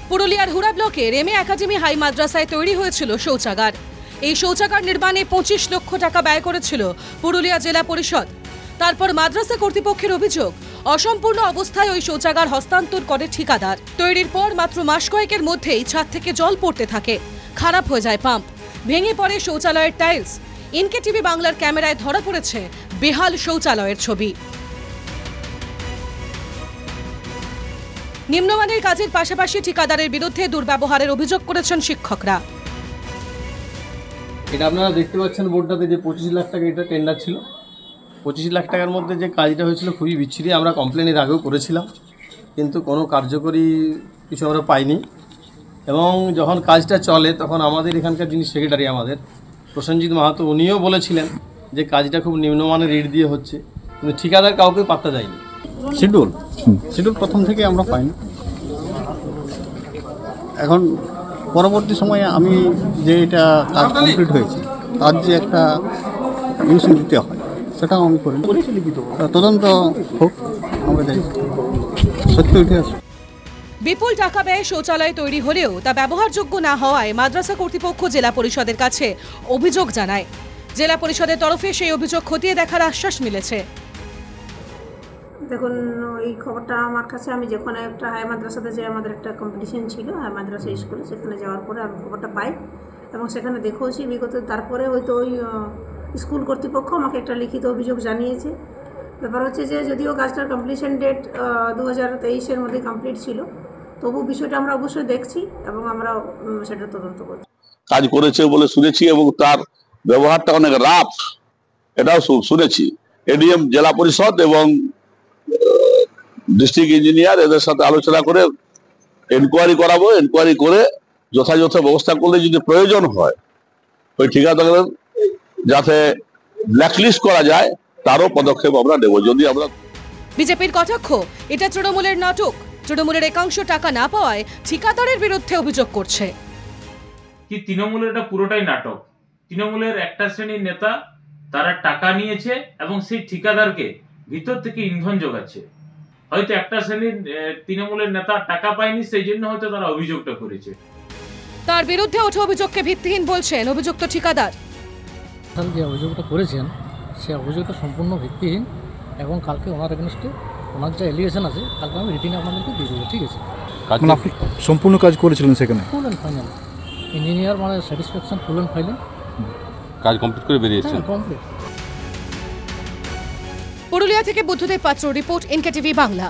পুরুলিয়ার হুড়া ব্লকের M A academy high মাদ্রাসায় তৈরি হয়েছিল শৌচাগার। এই শৌচাগার নির্মাণে 25 লক্ষ টাকা ব্যয় করেছিল পুরুলিয়া জেলা পরিষদ। তারপর মাদ্রাসা কর্তৃপক্ষের অভিযোগ, অসম্পূর্ণ অবস্থায় ওই শৌচাগার হস্তান্তর করে ঠিকাদার। তৈরির পর মাত্র মাস কয়েকের মধ্যেই ছাদ থেকে জল পড়তে থাকে, খারাপ হয়ে যায় পাম্প, ভেঙে পড়ে শৌচালয়ের টাইলস। এনকেটিভি বাংলার ক্যামেরায় ধরা পড়েছে বেহাল শৌচালয়ের ছবি। নিম্নমানের কাজের পাশাপাশি ঠিকাদারের বিরুদ্ধে দুর্ব্যবহারের অভিযোগ করেছেন শিক্ষকরা। এটা আপনারা দেখতে পাচ্ছেন বোর্ডটাতে যে 25 লাখ টাকা এটা টেন্ডার ছিল। 25 লাখ টাকার মধ্যে যে কাজটা হয়েছিল খুবই বিচ্ছিরি। আমরা কমপ্লেনের আগেও করেছিলাম, কিন্তু কোনো কার্যকরী কিছু আমরা পাইনি। এবং যখন কাজটা চলে তখন আমাদের এখানকার যিনি সেক্রেটারি আমাদের প্রসেনজিৎ মাহাতো, উনিও বলেছিলেন যে কাজটা খুব নিম্নমানের রেট দিয়ে হচ্ছে, কিন্তু ঠিকাদার কাউকে পাত্তা দেয়নি। শিডিউল প্রথম থেকে আমরা পাইনি। এখন পরবর্তী সময়ে আমি যে এটা কাজ কমপ্লিট হয়েছে তার যে একটা ইউসি দিতে হয় সেটাও আমি করি। তদন্ত হোক, আমরা যাই সত্যি উঠে আসবে। বিপুল টাকা ব্যয়ে শৌচালয় তৈরি হলেও তা ব্যবহারযোগ্য না হওয়ায় মাদ্রাসা কর্তৃপক্ষ জেলা পরিষদের কাছে অভিযোগ জানায়। জেলা পরিষদের তরফে সেই অভিযোগ খতিয়ে দেখার আশ্বাস মিলেছে। দেখুন, এই খবরটা আমার কাছে, আমি যখন একটা হাই মাদ্রাসাতে যাই, আমাদের একটা কম্পিটিশন ছিল হাই মাদ্রাসা স্কুলে, সেখানে যাওয়ার পরে আমি খবরটা পাই এবং সেখানে দেখেওছি বিগত। তারপরে হয়তো ওই স্কুল কর্তৃপক্ষ আমাকে একটা লিখিত অভিযোগ জানিয়েছে। ব্যাপার হচ্ছে যে যদিও কাজটার কমপ্লিশন ডেট 2023-এর মধ্যে কমপ্লিট ছিল, তবু বিষয়টা আমরা অবশ্যই দেখছি এবং আমরা সেটা তদন্ত করছি। কাজ করেছে বলে শুনেছি এবং তার ব্যবহারটা অনেক রাফ, এটাও শুনেছি। এডিএম, জেলা পরিষদ এবং ডিস্ট্রিক্ট ইঞ্জিনিয়ার এদের সাথে আলোচনা করে এনকোয়ারি করাবো। এনকোয়ারি করে যথাযথ ব্যবস্থা করলে যদি প্রয়োজন হয় ওই ঠিকাদারের যাতে ব্ল্যাকলিস্ট করা যায় তারও পদক্ষেপ আমরা নেব। যদি আমরা বিজেপির কটাক্ষ, এটা তৃণমূলের নাটক। তৃণমূলের একাংশ টাকা না পাওয়ায় ঠিকাদারের বিরুদ্ধে অভিযোগ করছে। কি তৃণমূলের এটা পুরোটাই নাটক। তৃণমূলের একটা শ্রেণীর নেতা তারা টাকা নিয়েছে এবং সেই ঠিকাদারকে ভিতর থেকে ইন্ধন যোগাচ্ছে। হয়তো একটা শ্রেণীর তৃণমূলের নেতা টাকা পায়নি, সেই জন্য হয়তো তারা অভিযোগটা করেছে। তার বিরুদ্ধে ওঠা অভিযোগকে ভিত্তিহীন বলছেন অভিযুক্ত ঠিকাদার। যে অভিযোগটা করেছেন সে অভিযোগটা সম্পূর্ণ ভিত্তিহীন এবং কালকে ওনার এগেনস্টে ওনার যে এলিগেশন আছে কালকে আমি রিটিনে আপনাদেরকে দিয়ে দেবো। ঠিক আছে, আপনি সম্পূর্ণ কাজ করেছিলেন সেখানে? ফুল অ্যান্ড ফাইনাল ইঞ্জিনিয়ার মানে স্যাটিসফ্যাকশন, ফুল অ্যান্ড ফাইনাল কাজ কমপ্লিট করে বেরিয়েছেন। কমপ্লিট। পুরুলিয়া থেকে বুদ্ধদেব পাত্র রিপোর্ট, এনকেটিভি বাংলা।